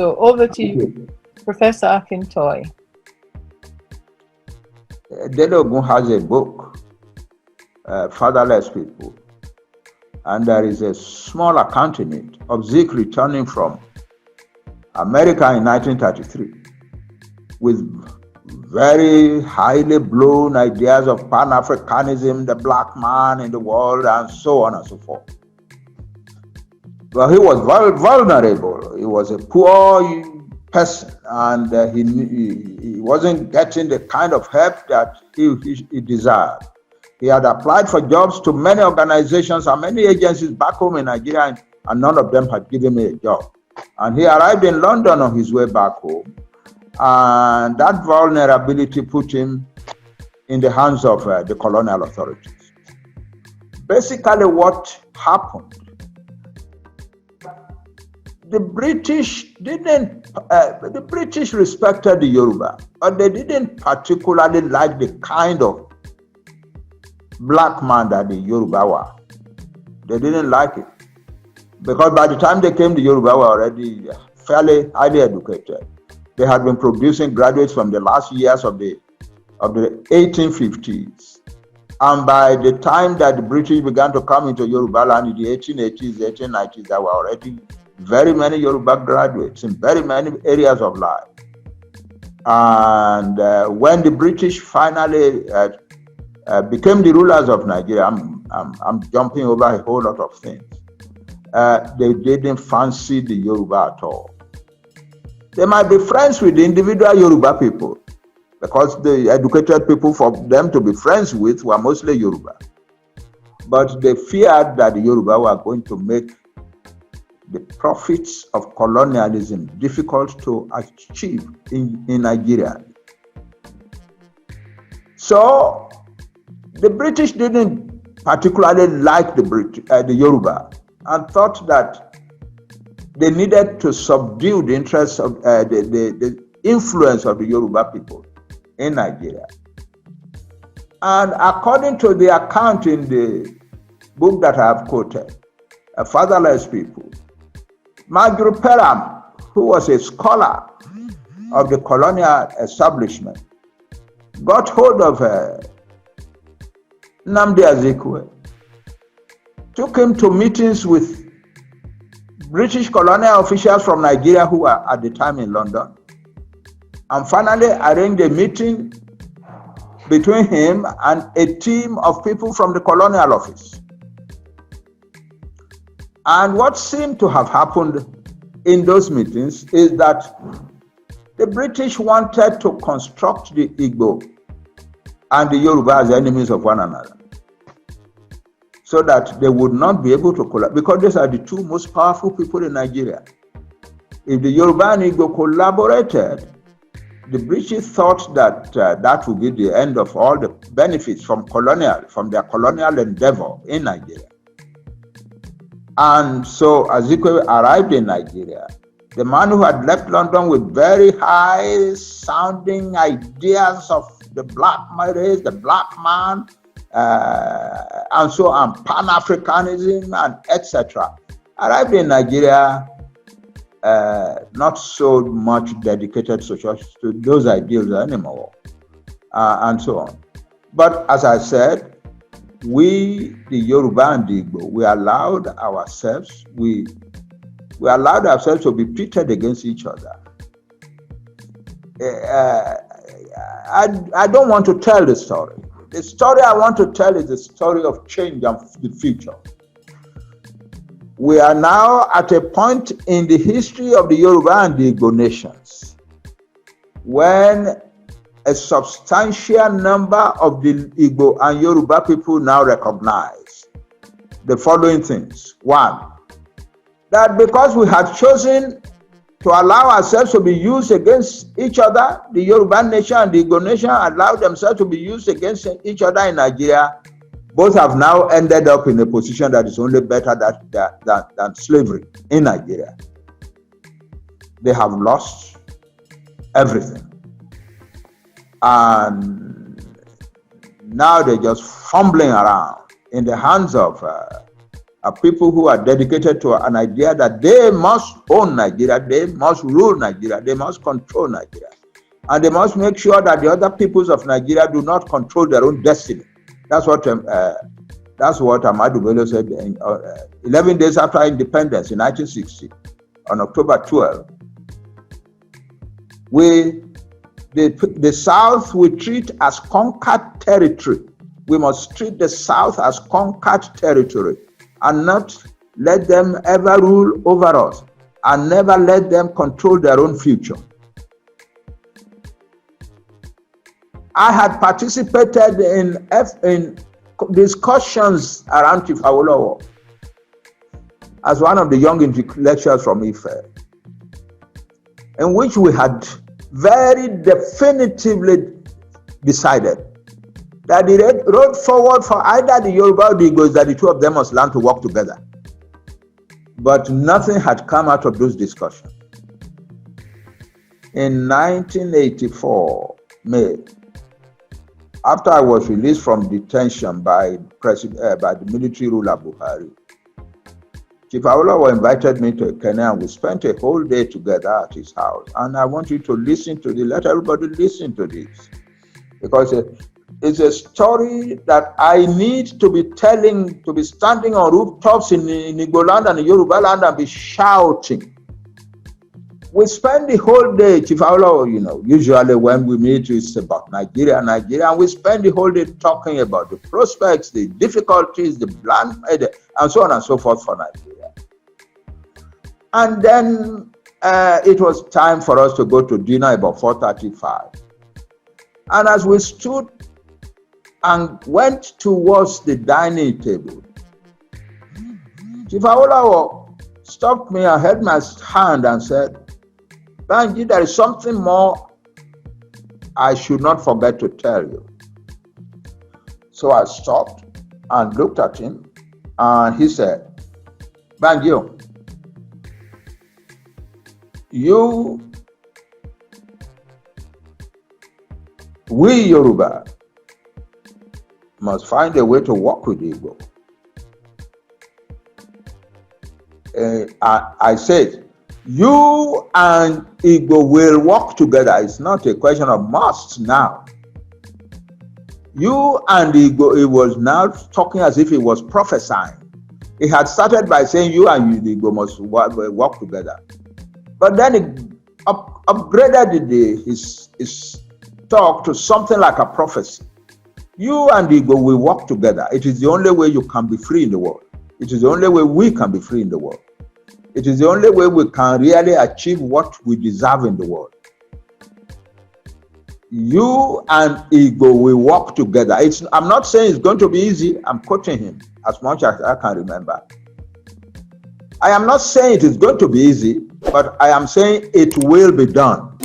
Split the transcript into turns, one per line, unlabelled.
So over to you, Professor Akintoye.
Dedogun has a book, Fatherless People, and there is a small account in it of Zeke returning from America in 1933 with very highly blown ideas of Pan-Africanism, the black man in the world, and so on and so forth. Well, he was vulnerable. He was a poor person, and he wasn't getting the kind of help that he desired. He had applied for jobs to many organizations and many agencies back home in Nigeria, and none of them had given him a job. And he arrived in London on his way back home, and that vulnerability put him in the hands of the colonial authorities. Basically, what happened, the British respected the Yoruba, but they didn't particularly like the kind of black man that the Yoruba were. They didn't like it, because by the time they came, the Yoruba were already fairly highly educated. They had been producing graduates from the last years of the 1850s. And by the time that the British began to come into Yoruba land in the 1880s, 1890s, there were already very many Yoruba graduates in very many areas of life. And when the British finally became the rulers of Nigeria, I'm jumping over a whole lot of things. They didn't fancy the Yoruba at all. They might be friends with the individual Yoruba people, because the educated people for them to be friends with were mostly Yoruba. But they feared that the Yoruba were going to make the profits of colonialism difficult to achieve in Nigeria. So the British didn't particularly like the Yoruba, and thought that they needed to subdue the interests of the influence of the Yoruba people in Nigeria. And according to the account in the book that I have quoted, Fatherless People, Marjorie Pelham, who was a scholar of the colonial establishment, got hold of Nnamdi Azikiwe, took him to meetings with British colonial officials from Nigeria who were at the time in London, and finally arranged a meeting between him and a team of people from the colonial office. And what seemed to have happened in those meetings is that the British wanted to construct the Igbo and the Yoruba as enemies of one another, so that they would not be able to collaborate, because these are the two most powerful people in Nigeria. If the Yoruba and Igbo collaborated, the British thought that that would be the end of all the benefits from their colonial endeavor in Nigeria. And so Azikiwe arrived in Nigeria, the man who had left London with very high sounding ideas of the black race, the black man, and so on, Pan-Africanism and etc., arrived in Nigeria not so much dedicated to those ideals anymore, and so on. But as I said, we, the Yoruba and the Igbo, we allowed ourselves to be pitted against each other. I don't want to tell the story. The story I want to tell is the story of change and the future. We are now at a point in the history of the Yoruba and the Igbo nations when a substantial number of the Igbo and Yoruba people now recognize the following things. One, that because we had chosen to allow ourselves to be used against each other, the Yoruba nation and the Igbo nation allowed themselves to be used against each other in Nigeria, both have now ended up in a position that is only better than slavery in Nigeria. They have lost everything. And now they're just fumbling around in the hands of are people who are dedicated to an idea that they must own Nigeria, they must rule Nigeria, they must control Nigeria. And they must make sure that the other peoples of Nigeria do not control their own destiny. That's what Ahmadu Bello said 11 days after independence in 1960, on October 12. The South we treat as conquered territory. We must treat the South as conquered territory and not let them ever rule over us and never let them control their own future. I had participated in discussions around Chief Awolowo as one of the young intellectuals from Ife, in which we had very definitively decided that the road forward for either the Yoruba or the Igbo is that the two of them must learn to work together. But nothing had come out of those discussions. In 1984, May, after I was released from detention by the military ruler Buhari, Chief Awolowo invited me to Kenya, and we spent a whole day together at his house. And I want you to listen to this. Let everybody listen to this, because it's a story that I need to be telling, to be standing on rooftops in Igbo land and Yoruba land and be shouting. We spend the whole day, Chief Awolowo, usually when we meet, it's about Nigeria, and we spend the whole day talking about the prospects, the difficulties, the plan, and so on and so forth for Nigeria. And then it was time for us to go to dinner about 4:35. And as we stood and went towards the dining table, Chief Awolowo stopped me and held my hand and said, Banji, there is something more I should not forget to tell you. So I stopped and looked at him, and he said, Banji, we Yoruba must find a way to work with Igbo. I said, you and Igbo will work together. It's not a question of must now. You and Igbo, he was now talking as if he was prophesying. He had started by saying you and Igbo must work together. But then he upgraded his talk to something like a prophecy. You and Igbo will work together. It is the only way you can be free in the world. It is the only way we can be free in the world. It is the only way we can really achieve what we deserve in the world. You and Igbo will work together. I'm not saying it's going to be easy. I'm quoting him as much as I can remember. I am not saying it is going to be easy, but I am saying it will be done.